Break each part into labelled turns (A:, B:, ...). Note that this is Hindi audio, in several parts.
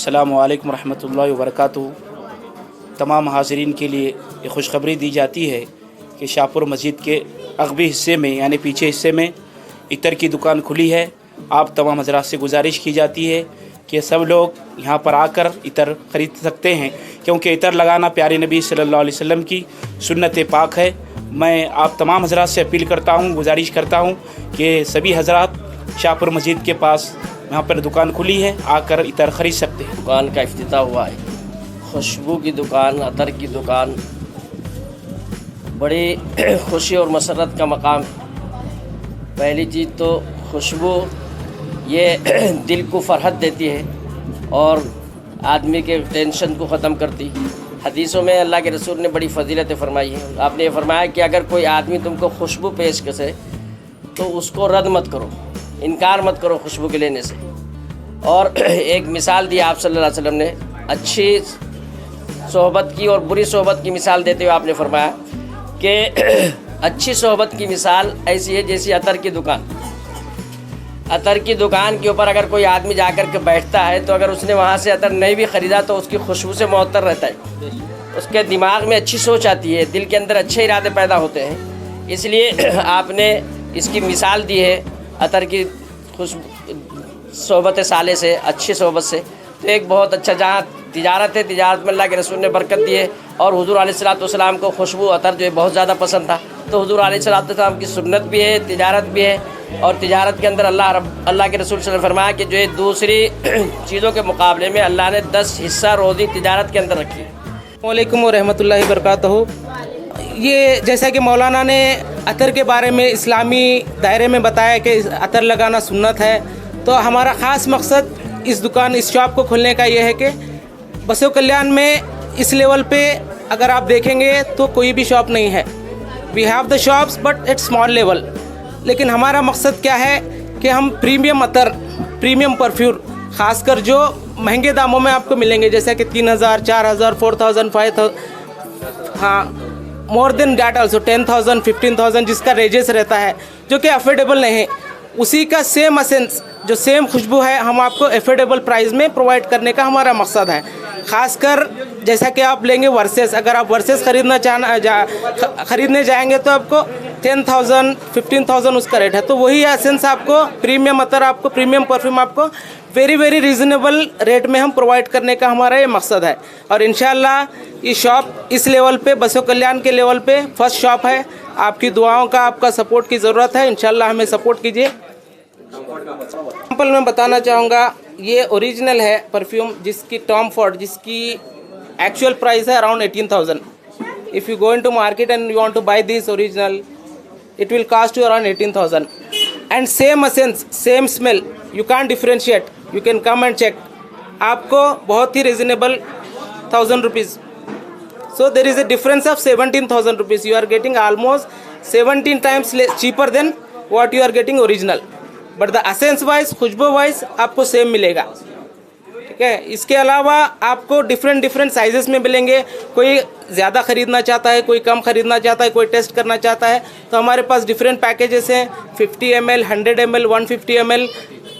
A: अस्सलामु अलैकुम रहमतुल्लाहि व बरकातुहू। तमाम हाज़रीन के लिए ये खुशखबरी दी जाती है कि शाहपुर मस्जिद के अगबी हिस्से में यानी पीछे हिस्से में इतर की दुकान खुली है। आप तमाम हज़रात से गुजारिश की जाती है कि सब लोग यहाँ पर आकर इतर ख़रीद सकते हैं, क्योंकि इतर लगाना प्यारे नबी सल्लल्लाहु अलैहि वसल्लम की सुन्नत पाक है। मैं आप तमाम हज़रात से अपील करता हूँ, गुजारिश करता हूँ कि सभी हज़रात शाहपुर मस्जिद के पास यहाँ पर दुकान खुली है, आकर इतर ख़रीद सकते हैं।
B: दुकान का इफ्तिताह हुआ है। खुशबू की दुकान, अतर की दुकान, बड़ी खुशी और मसरत का मकाम। पहली चीज़ तो खुशबू ये दिल को फरहत देती है और आदमी के टेंशन को ख़त्म करती है। हदीसों में अल्लाह के रसूल ने बड़ी फजीलत फरमाई है। आपने ये फरमाया कि अगर कोई आदमी तुमको खुशबू पेश करे तो उसको रद्द मत करो, इनकार मत करो खुशबू के लेने से। और एक मिसाल दी आप सल्लल्लाहु अलैहि वसल्लम ने, अच्छी सोहबत की और बुरी सोहबत की मिसाल देते हुए आपने फरमाया कि अच्छी सोहबत की मिसाल ऐसी है जैसी अतर की दुकान। अतर की दुकान के ऊपर अगर कोई आदमी जाकर के बैठता है तो अगर उसने वहाँ से अतर नहीं भी ख़रीदा तो उसकी खुशबू से मुअत्तर रहता है, उसके दिमाग में अच्छी सोच आती है, दिल के अंदर अच्छे इरादे पैदा होते हैं। इसलिए आपने इसकी मिसाल दी है अतर की सोहबत साले से, अच्छी सोहबत से। तो एक बहुत अच्छा, जहाँ तिजारत है, तिजारत में अल्लाह के रसूल ने बरकत दी है। और हुज़ूर अलैहिस्सलाम को खुशबू अतर जो है बहुत ज़्यादा पसंद था। तो हुज़ूर अलैहिस्सलाम की सुन्नत भी है, तिजारत भी है। और तिजारत के अंदर अल्लाह के रसूल सल्लल्लाहु अलैहि वसल्लम ने फरमाया कि जो है दूसरी चीज़ों के मुकाबले में अल्लाह ने 10 हिस्सा रोज़ी तिजारत के अंदर रखी है।
C: वालेकुम रहमतुल्लाहि बरकातहू। ये जैसा कि मौलाना ने अतर के बारे में इस्लामी दायरे में बताया कि अतर लगाना सुन्नत है, तो हमारा ख़ास मकसद इस शॉप को खोलने का ये है कि बसों कल्याण में इस लेवल पे अगर आप देखेंगे तो कोई भी शॉप नहीं है। We have the shops but at small level. लेकिन हमारा मकसद क्या है कि हम प्रीमियम अतर, प्रीमियम परफ्यूम, ख़ासकर जो महंगे दामों में आपको मिलेंगे, जैसे कि 3000, 4000, 4000, 5000, हाँ मोर देन डैट ऑल्सो 10,000, 15,000 जिसका रेजेस रहता है, जो कि अफोर्डेबल नहीं है, उसी का सेम एसेंस, जो सेम खुशबू है, हम आपको अफोर्डेबल प्राइस में प्रोवाइड करने का हमारा मकसद है। ख़ासकर जैसा कि आप लेंगे वर्सेस, अगर आप वर्सेस ख़रीदने जाएंगे तो आपको 10,000, 15,000 उसका रेट है। तो वही एसेंस आपको प्रीमियम अतर, आपको प्रीमियम परफ्यूम आपको वेरी वेरी रीज़नेबल रेट में हम प्रोवाइड करने का हमारा ये मकसद है। और इंशाल्लाह ये शॉप इस लेवल पे, बसों कल्याण के लेवल पे फर्स्ट शॉप है। आपकी दुआओं का, आपका सपोर्ट की ज़रूरत है। इंशाल्लाह हमें सपोर्ट कीजिए। एग्जाम्पल मैं बताना चाहूँगा, ये ओरिजिनल है परफ्यूम, जिसकी टॉम फोर्ड, जिसकी एक्चुअल प्राइस है around 18,000। If you go in to market and you want to buy this original, it will cost you around 18,000 and same essence, same smell, you can't differentiate, you can come and check। आपको बहुत ही reasonable 1,000 rupees, so there is a difference of 17,000 rupees। you are getting almost 17 times cheaper than what you are getting original, but the essence wise, Khushboo wise आपको same मिलेगा। ठीक है, इसके अलावा आपको डिफरेंट साइजेस में मिलेंगे। कोई ज़्यादा ख़रीदना चाहता है, कोई कम ख़रीदना चाहता है, कोई टेस्ट करना चाहता है, तो हमारे पास डिफरेंट पैकेजेस हैं। 50 ml, 100 ml, 150 ml,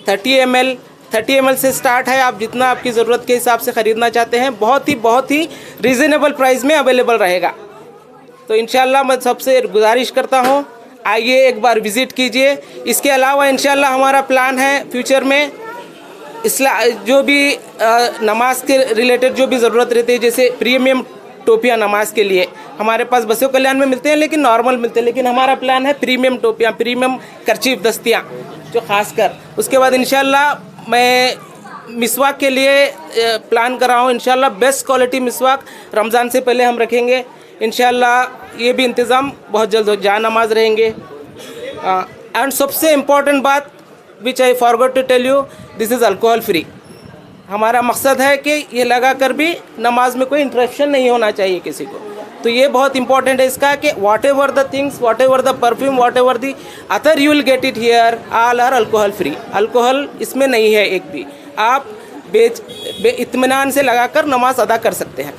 C: 30 ml। 30 ml से स्टार्ट है, आप जितना आपकी ज़रूरत के हिसाब से ख़रीदना चाहते हैं, बहुत ही रीज़नेबल प्राइस में अवेलेबल रहेगा। तो इंशाल्लाह मैं सबसे गुजारिश करता हूँ, आइए एक बार विज़िट कीजिए। इसके अलावा इंशाल्लाह हमारा प्लान है फ्यूचर में जो भी नमाज के रिलेटेड जो भी ज़रूरत रहती है, जैसे प्रीमियम टोपियाँ नमाज के लिए हमारे पास बसों कल्याण में मिलते हैं, लेकिन नॉर्मल मिलते हैं, लेकिन हमारा प्लान है प्रीमियम टोपियाँ, प्रीमियम कर्चीफ दस्तियाँ जो ख़ासकर। उसके बाद इंशाल्लाह मैं मिसवाक के लिए प्लान कर रहा हूँ। इंशाल्लाह बेस्ट क्वालिटी मिसवाक रमज़ान से पहले हम रखेंगे इंशाल्लाह। ये भी इंतज़ाम बहुत जल्द हो, जहाँ नमाज रहेंगे। एंड सबसे इम्पॉर्टेंट बात which I forgot to tell you, this is alcohol free. हमारा मकसद है कि ये लगा कर भी नमाज में कोई इंटरप्शन नहीं होना चाहिए किसी को। तो ये बहुत इंपॉर्टेंट है इसका कि whatever the things, whatever the perfume, whatever the other you will get it here, all are alcohol free. Alcohol इसमें नहीं है एक भी। आप इत्मीनान से लगा कर नमाज अदा कर सकते हैं।